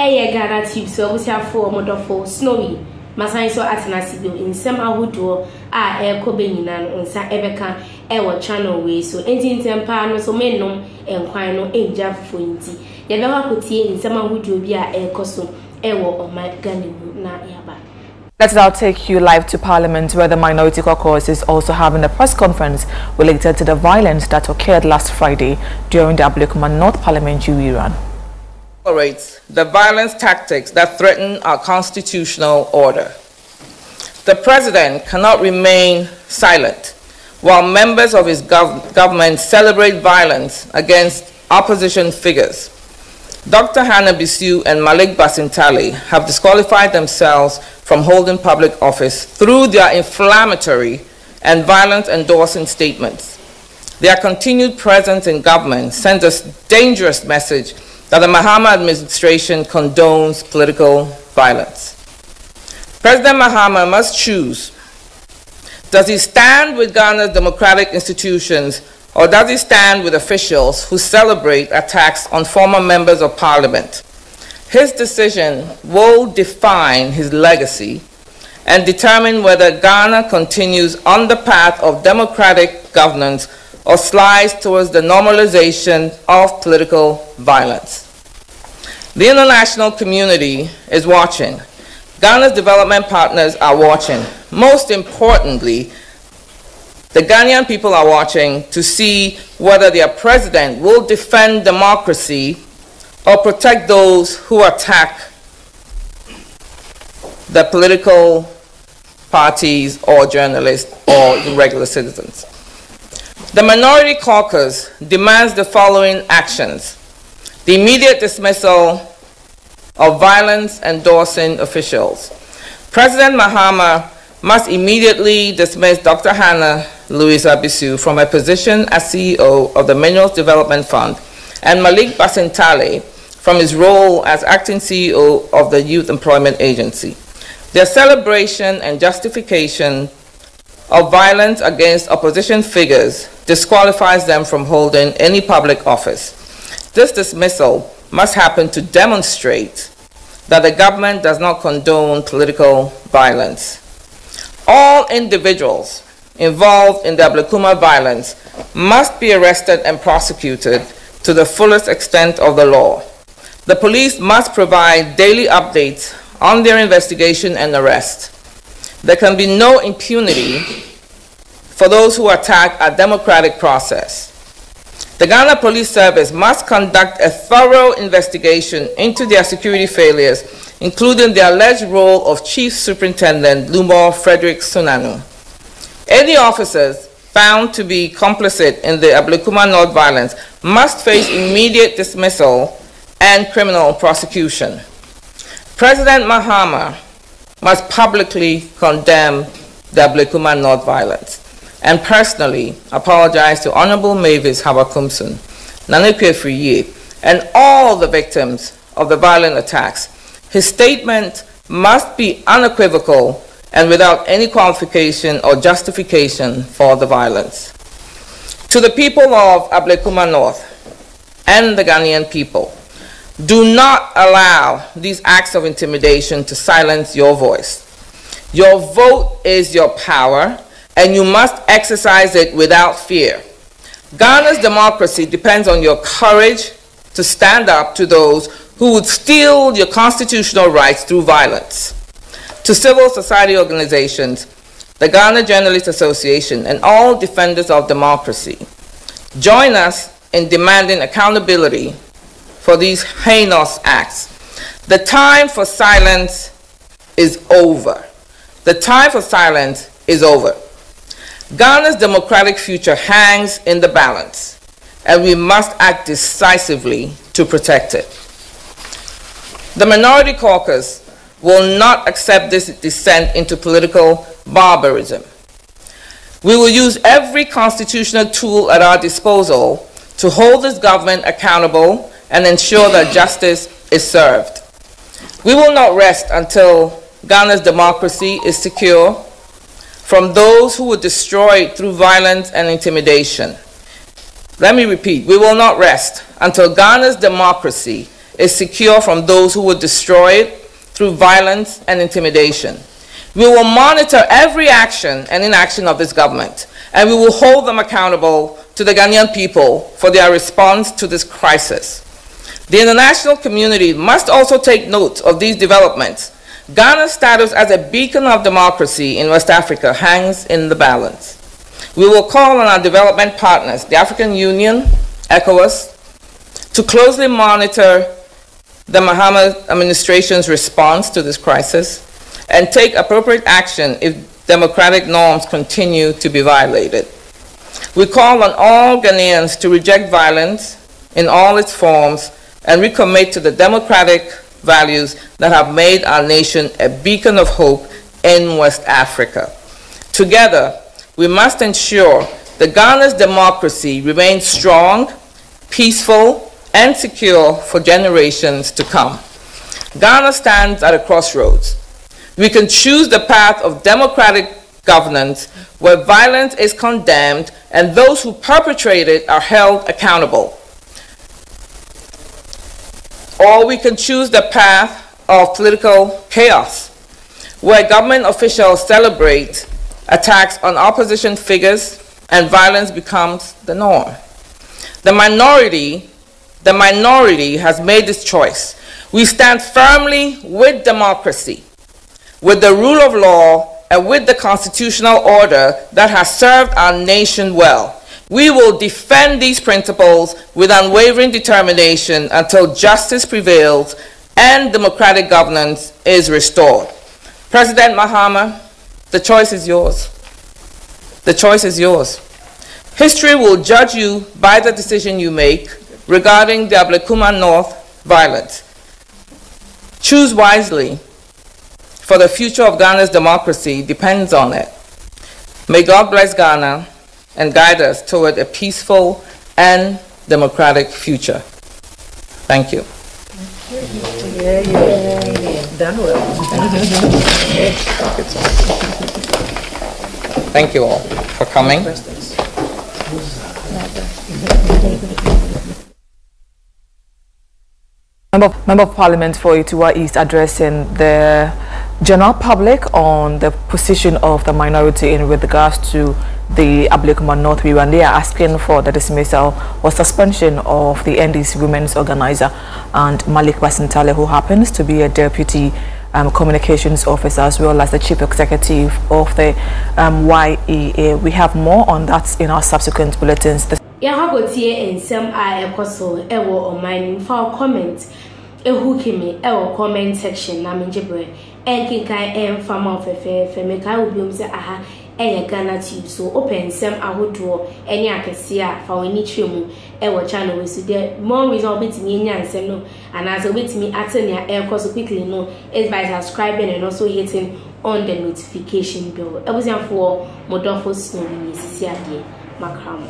Eye Ghanatube so for modofo snowy. Masan so atenasibio in some ahodo ekobe nyina no nsa ebeka ewo channel we so enti ntempa no so mennom enkwan no enja fofo nti ye be hakotie in some ahodo bi ekoso ewo omaganimu na yaba. Let's now take you live to Parliament, where the Minority Caucus is also having a press conference related to the violence that occurred last Friday during the Ablekuma North Parliamentary run. The violence tactics that threaten our constitutional order. The President cannot remain silent while members of his government celebrate violence against opposition figures. Dr. Bissue and Malik Basintale have disqualified themselves from holding public office through their inflammatory and violence-endorsing statements. Their continued presence in government sends a dangerous message that the Mahama administration condones political violence. President Mahama must choose. Does he stand with Ghana's democratic institutions, or does he stand with officials who celebrate attacks on former members of parliament? His decision will define his legacy and determine whether Ghana continues on the path of democratic governance or slides towards the normalization of political violence. The international community is watching. Ghana's development partners are watching. Most importantly, the Ghanaian people are watching to see whether their president will defend democracy or protect those who attack the political parties or journalists or regular citizens. The Minority Caucus demands the following actions: the immediate dismissal of violence-endorsing officials. President Mahama must immediately dismiss Dr. Hannah Louisa Bissue from her position as CEO of the Minerals Development Fund and Malik Basintale from his role as acting CEO of the Youth Employment Agency. Their celebration and justification of violence against opposition figures disqualifies them from holding any public office. This dismissal must happen to demonstrate that the government does not condone political violence. All individuals involved in the Ablekuma violence must be arrested and prosecuted to the fullest extent of the law. The police must provide daily updates on their investigation and arrest. There can be no impunity for those who attack a democratic process. The Ghana Police Service must conduct a thorough investigation into their security failures, including the alleged role of Chief Superintendent Frederick Sunanu. Any officers found to be complicit in the Ablekuma North violence must face immediate dismissal and criminal prosecution. President Mahama must publicly condemn the Ablekuma North violence and personally apologize to Honorable Mavis Habakumson, Nanekwe Friye, and all the victims of the violent attacks. His statement must be unequivocal and without any qualification or justification for the violence. To the people of Ablekuma North and the Ghanaian people, do not allow these acts of intimidation to silence your voice. Your vote is your power, and you must exercise it without fear. Ghana's democracy depends on your courage to stand up to those who would steal your constitutional rights through violence. To civil society organizations, the Ghana Journalists Association, and all defenders of democracy, join us in demanding accountability for these heinous acts. The time for silence is over. The time for silence is over. Ghana's democratic future hangs in the balance, and we must act decisively to protect it. The Minority Caucus will not accept this descent into political barbarism. We will use every constitutional tool at our disposal to hold this government accountable and ensure that justice is served. We will not rest until Ghana's democracy is secure from those who would destroy it through violence and intimidation. Let me repeat, we will not rest until Ghana's democracy is secure from those who would destroy it through violence and intimidation. We will monitor every action and inaction of this government, and we will hold them accountable to the Ghanaian people for their response to this crisis. The international community must also take note of these developments. Ghana's status as a beacon of democracy in West Africa hangs in the balance. We will call on our development partners, the African Union, ECOWAS, to closely monitor the Mahama administration's response to this crisis and take appropriate action if democratic norms continue to be violated. We call on all Ghanaians to reject violence in all its forms and recommit to the democratic values that have made our nation a beacon of hope in West Africa. Together, we must ensure that Ghana's democracy remains strong, peaceful, and secure for generations to come. Ghana stands at a crossroads. We can choose the path of democratic governance where violence is condemned and those who perpetrate it are held accountable. Or we can choose the path of political chaos, where government officials celebrate attacks on opposition figures and violence becomes the norm. The minority has made this choice. We stand firmly with democracy, with the rule of law, and with the constitutional order that has served our nation well. We will defend these principles with unwavering determination until justice prevails and democratic governance is restored. President Mahama, the choice is yours. The choice is yours. History will judge you by the decision you make regarding the Ablekuma North violence. Choose wisely, for the future of Ghana's democracy depends on it. May God bless Ghana and guide us toward a peaceful and democratic future. Thank you. Done well. Thank you all for coming. Member of Parliament for Itoa East addressing the general public on the position of the minority in with regards to the Ablekuma North View, and they are asking for the dismissal or suspension of the NDC women's organizer and Malik Basintale, who happens to be a deputy communications officer as well as the chief executive of the YEA. We have more on that in our subsequent bulletins. Yahagotie and some I echo ewo on my for comment ehukimi ewo comment section na menjebre enkinkan enfama ofefe meka obiom se aha eye Ghanatube so open sem ahodo eni akese a fa wani twemu ewo channel we so there more reason obetimi nya nsem no anaze obetimi atene a so quickly no is by subscribing and also hitting on the notification bell. Ebusian for modofo story sisi ade makram.